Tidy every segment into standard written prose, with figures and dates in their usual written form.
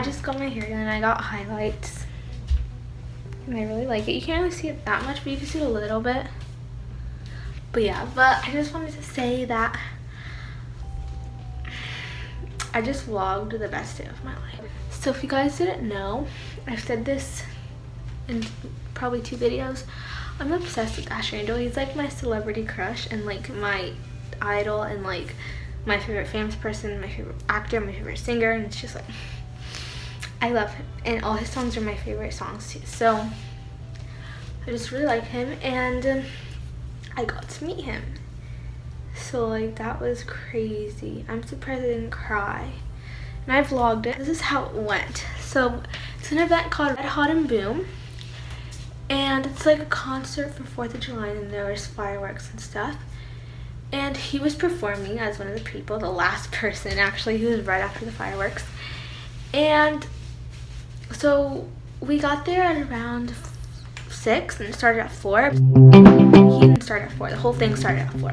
just got my hair done and I got highlights. And I really like it. You can't really see it that much, but you can see it a little bit. But yeah, but I just wanted to say that I just vlogged the best day of my life. So if you guys didn't know, I've said this in probably 2 videos. I'm obsessed with Asher Angel. He's like my celebrity crush and like my idol and like my favorite famous person, my favorite actor, my favorite singer, and it's just like I love him and all his songs are my favorite songs too. So I just really like him and I got to meet him. So like that was crazy. I'm surprised I didn't cry. And I vlogged it. This is how it went. So it's an event called Red Hot and Boom. And it's like a concert for 4th of July and there was fireworks and stuff. And he was performing as one of the people, the last person actually. He was right after the fireworks. And so we got there at around 6 and it started at 4. He didn't start at 4. The whole thing started at 4.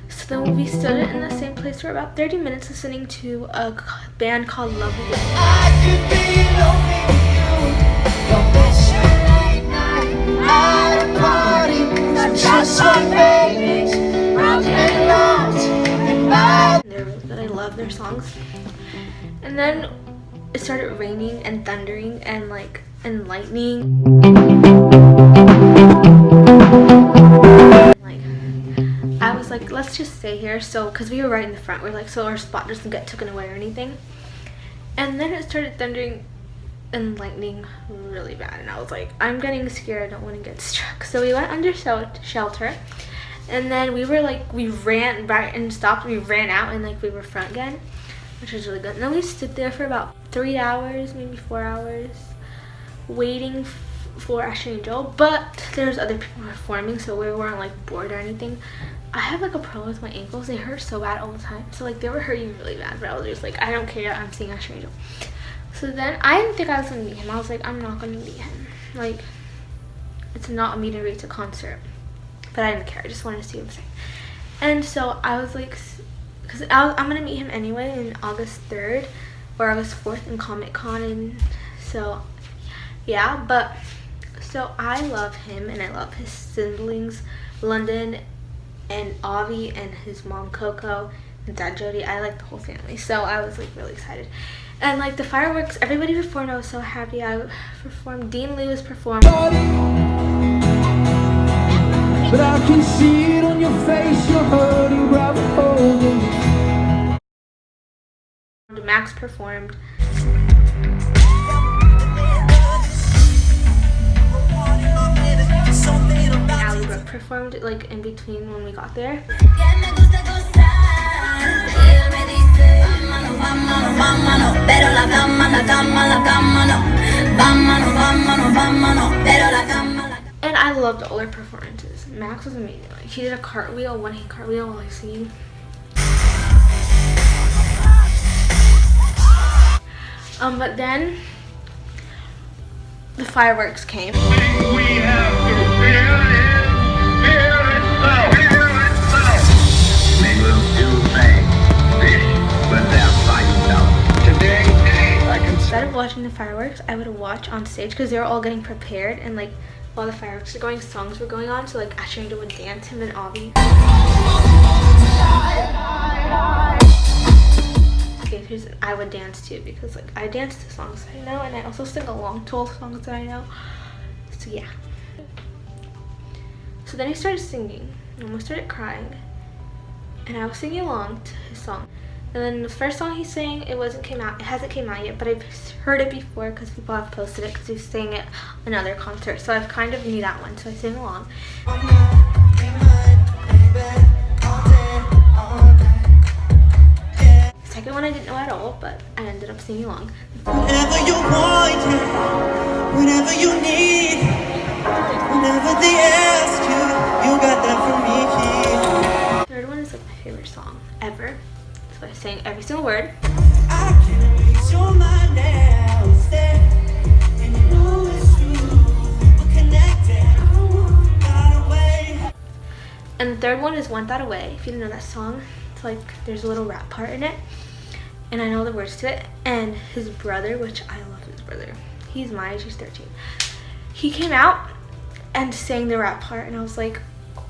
So then we stood in the same place for about 30 minutes listening to a band called Lovely. I could be lonely with you. Just like babies, broken lost. They're really good. I love their songs. And then it started raining and thundering and like and lightning. I was like, let's just stay here. So, because we were right in the front, we're like, so our spot doesn't get taken away or anything. And then it started thundering and lightning really bad. And I was like, I'm getting scared. I don't want to get struck. So we went under shelter. And then we were like, we ran right and stopped. We ran out and like we were front again, which was really good. And then we stood there for about 3 hours, maybe 4 hours, waiting for Asher Angel. But there's other people performing, so we weren't like bored or anything. I have like a problem with my ankles. They hurt so bad all the time. So like they were hurting really bad, but I was just like, I don't care, I'm seeing Asher Angel. So then I didn't think I was gonna meet him. I was like, I'm not gonna meet him. Like, it's not a meet and greet, it's a concert. But I didn't care, I just wanted to see him sing. And so I was like, because I'm gonna meet him anyway in August 3rd or August 4th in Comic Con. And so yeah, but so I love him and I love his siblings, London and Avi and his mom Coco and dad Jody. I like the whole family, so I was like really excited. And like the fireworks, everybody performed. I was so happy. I performed. Dean Lewis performed. But I can see it on your face. You're hurting, grab a hold. Max performed. Ali Brooke performed like in between when we got there. And I loved all their performances. Max was amazing. Like he did a cartwheel, one-hand cartwheel while I was singing. But then the fireworks came. We have to feel it so. We will do things without fighting. Today, I can. Instead of watching the fireworks, I would watch on stage because they were all getting prepared and like while the fireworks were going, songs were going on. So like Asher Angel would dance, him and Avi. I would dance too because like I dance to songs that I know and I also sing along to all songs that I know. So yeah. So then he started singing and almost started crying and I was singing along to his song. And then the first song he sang, it hasn't came out yet, but I've heard it before because people have posted it because he sang it on another concert. So I've kind of knew that one, so I sang along. Second one I didn't know at all, but I ended up singing along. Whenever you want it, whenever you need, whenever they ask you, you got that for me. Third one is like my favorite song ever. So I sang every single word. I can reach your mind now, stay, and you know it's true. We're connected. Got away. And the third one is Want That Away. If you didn't know that song, it's like there's a little rap part in it. and I know the words to it. And his brother, which I love his brother, he's my age, he's 13. He came out and sang the rap part, and I was like,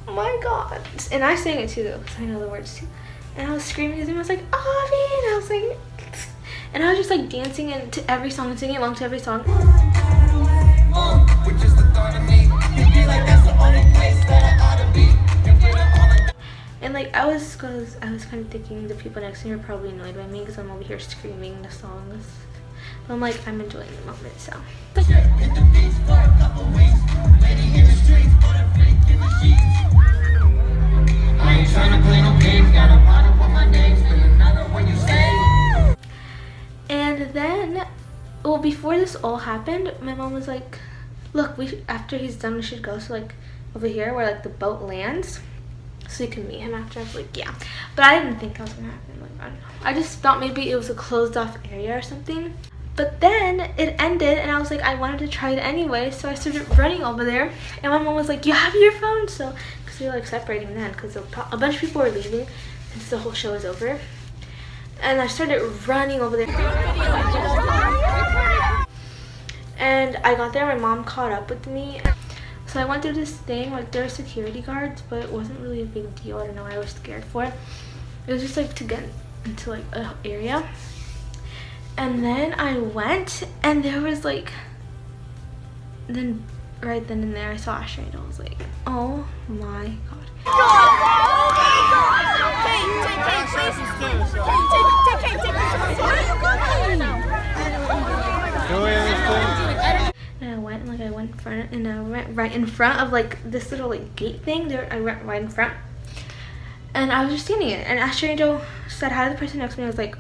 oh my god. And I sang it too though, because I know the words too. And I was screaming his name. I was like, Avi, and I was like, and I was just like dancing to every song and singing along to every song. And like I was kind of thinking the people next to me were probably annoyed by me because I'm over here screaming the songs. But I'm like, I'm enjoying the moment, so. And then, well, before this all happened, my mom was like, look, after he's done, we should go. So like over here where like the boat lands, so you can meet him after. I was like, yeah. But I didn't think that was gonna happen. Like, I don't know. I just thought maybe it was a closed off area or something. But then it ended, and I was like, I wanted to try it anyway, so I started running over there. And my mom was like, you have your phone? So, because we were like separating then, because a bunch of people were leaving since the whole show was over. And I started running over there. And I got there, my mom caught up with me. So I went through this thing, like there were security guards, but it wasn't really a big deal. I don't know what I was scared for. It was just like to get into like an area. And then I went, and there was like, then right then and there I saw Asher, and I was like, oh my god. And I went, and like I went in front, and I went right in front of like this little like gate thing. There, I went right in front, and I was just standing in. And Asher Angel said hi to the person next to me. I was like,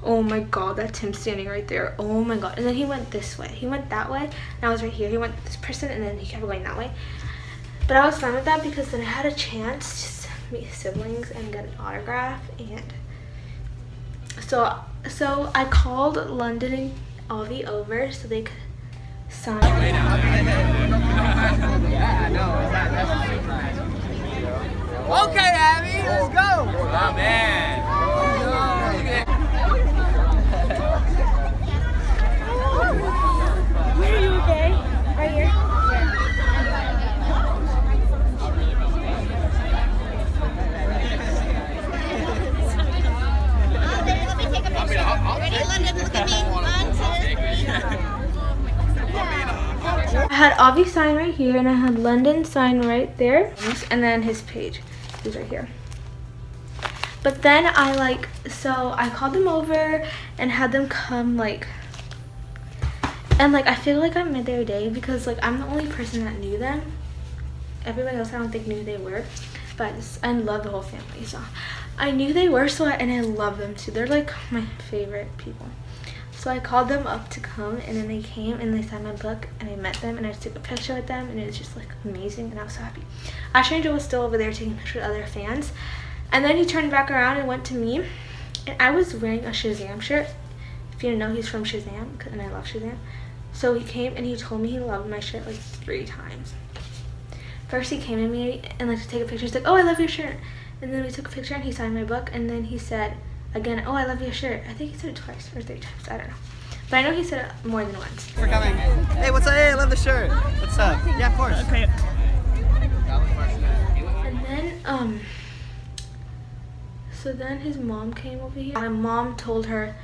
oh my god, that's him standing right there. Oh my god. And then he went this way. He went that way, and I was right here. He went this person, and then he kept going that way. But I was fine with that because then I had a chance to meet his siblings and get an autograph. And so I called London and Avi over so they could sign. Okay, Abby, let's go. Oh man. Where are you okay? Right here? Ready, London, look at me. 1, 2, 3. I had Avi sign right here, and I had London sign right there, and then his page is right here. But then I called them over and had them come like, and like I feel like I made their day because like I'm the only person that knew them. Everybody else I don't think knew they were, but I love the whole family, so I knew they were, and I love them too. They're like my favorite people. So I called them up to come, and then they came and they signed my book, and I met them and I took a picture with them, and it was just like amazing, and I was so happy. Asher Angel was still over there taking pictures with other fans, and then he turned back around and went to me, and I was wearing a Shazam shirt. If you didn't know, he's from Shazam, and I love Shazam. So he came and he told me he loved my shirt like 3 times. First he came to me and like to take a picture. He's like, oh, I love your shirt. And then we took a picture and he signed my book, and then he said again, oh, I love your shirt. I think he said it twice or 3 times, I don't know. But I know he said it more than once. For coming. Hey, what's up? Hey, I love the shirt. What's up? Yeah, of course. Okay. And then so then his mom came over here. My mom told her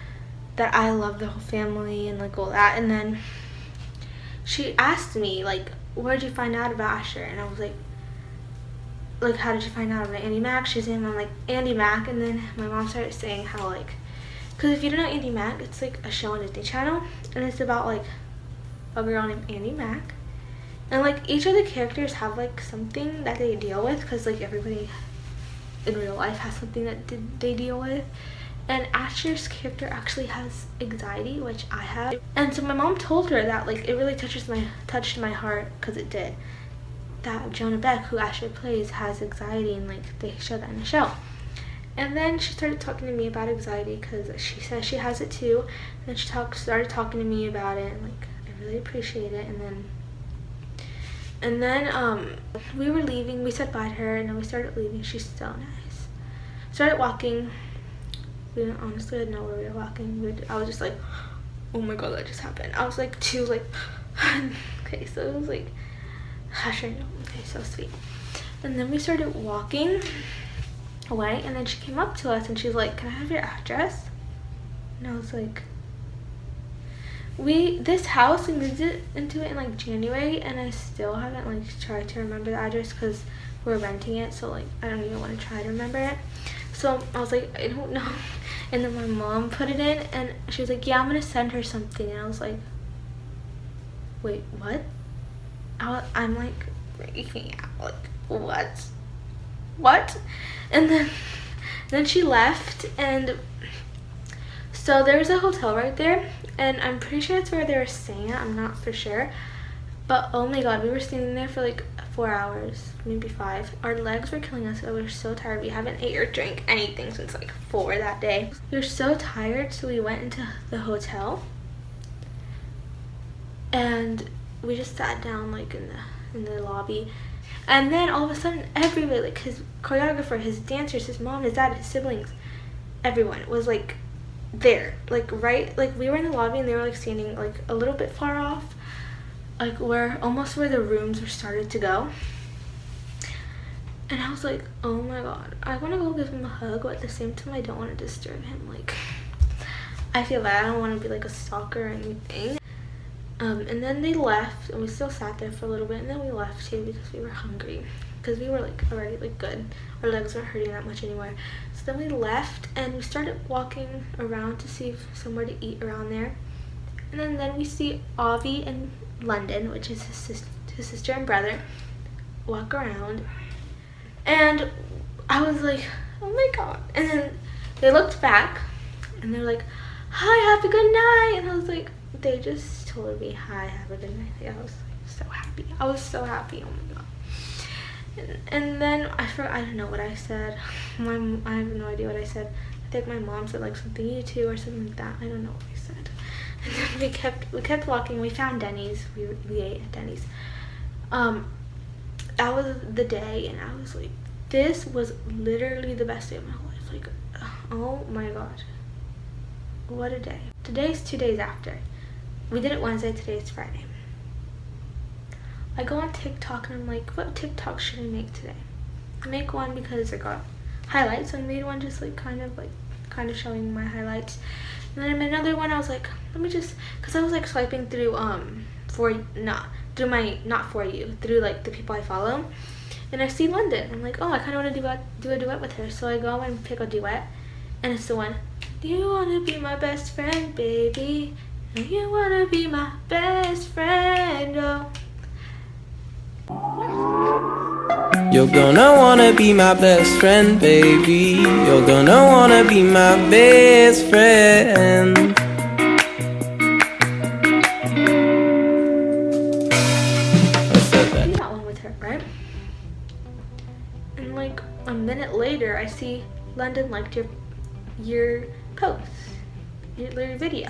that I love the whole family and like all that, and then she asked me like, where did you find out about Asher? And I was like, how did you find out about Andy Mack? She's in, I'm like, Andy Mack. And then my mom started saying how like, because if you don't know Andy Mack, it's like a show on Disney Channel, and it's about like a girl named Andy Mack, and like each of the characters have like something that they deal with, because like everybody in real life has something that they deal with. And Asher's character actually has anxiety, which I have. And so my mom told her that like it really touched my heart, because it did, that Jonah Beck, who Asher plays, has anxiety, and like they show that in the show. And then she started talking to me about anxiety because she says she has it too. And then she started talking to me about it, and like I really appreciate it. And then we were leaving. We said bye to her, and then we started leaving. She's so nice. Started walking, We didn't honestly know where we were walking. I was just like, oh my god, that just happened. I was like, she was like, okay, so it was like, hush, okay, so sweet. And then we started walking away, and then she came up to us and she's like, can I have your address? And I was like, this house, we moved into it in like January, and I still haven't like tried to remember the address because we're renting it, so like I don't even want to try to remember it. So I was like, I don't know. And then my mom put it in, and she was like, yeah, I'm gonna send her something. And I was like, wait, what? I'm like freaking out, like what? And then she left, and so there's a hotel right there, and I'm pretty sure it's where they were staying at. I'm not for sure, but oh my god, we were standing there for like 4 hours, maybe 5. Our legs were killing us. We were so tired. We haven't ate or drank anything since like 4 that day. We were so tired, so we went into the hotel and we just sat down like in the lobby. And then all of a sudden, everybody, like his choreographer, his dancers, his mom, his dad, his siblings, everyone was like there, like right, like we were in the lobby and they were like standing like a little bit far off, like almost where the rooms were started to go. And I was like, oh my god, I want to go give him a hug, but at the same time I don't want to disturb him. Like, I feel bad. I don't want to be like a stalker or anything. And then they left, and we still sat there for a little bit, and then we left too because we were hungry, because we were like already like good. Our legs weren't hurting that much anymore. So then we left and we started walking around to see somewhere to eat around there. And then we see Avi and London, which is his sister and brother, walk around, and I was like, oh my god. And then they looked back and they're like, hi, have a good night. And I was like, they just told me, hi, have a good night. I was like, so happy. I was so happy. Oh my god. And then I don't know what I said. I have no idea what I said. I think my mom said like something, you too, or something like that. I don't know what I said. And then we kept walking. We found Denny's. We ate at Denny's. That was the day, and I was like, this was literally the best day of my life. Like, oh my god, what a day. Today's 2 days after. We did it Wednesday, today's Friday. I go on TikTok and I'm like, what TikTok should I make today? I make one because I got highlights, so I made one just like kind of showing my highlights. And then I made another one. I was like, let me just, because I was like swiping through through like the people I follow, and I see London. I'm like, oh, I kind of want to do a duet with her. So I go and pick a duet, and it's the one, do you want to be my best friend, baby? Do you want to be my best friend? Oh. You're gonna wanna be my best friend, baby. You're gonna wanna be my best friend. I did that one with her, right? And like a minute later, I see London liked your post, your video.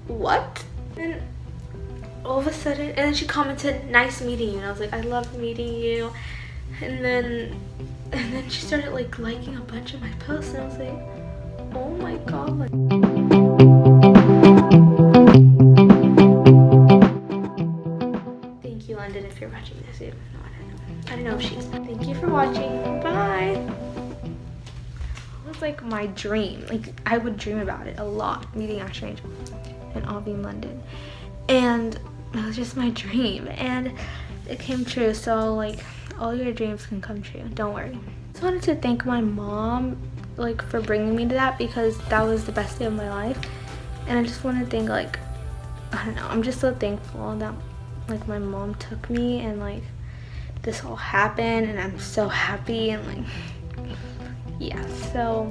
What? And all of a sudden, and then she commented, nice meeting you. And I was like, I love meeting you. And then she started like liking a bunch of my posts, and I was like, oh my god. Thank you, London, if you're watching this. No, I don't know if she's. Thank you for watching. Bye. It was like my dream. Like, I would dream about it a lot, meeting Ashley and Avi in London, and it was just my dream, and it came true. So like, all your dreams can come true, don't worry. Just wanted to thank my mom like for bringing me to that, because that was the best day of my life. And I just want to thank, like, I don't know, I'm just so thankful that like my mom took me and like this all happened, and I'm so happy, and like, yeah, so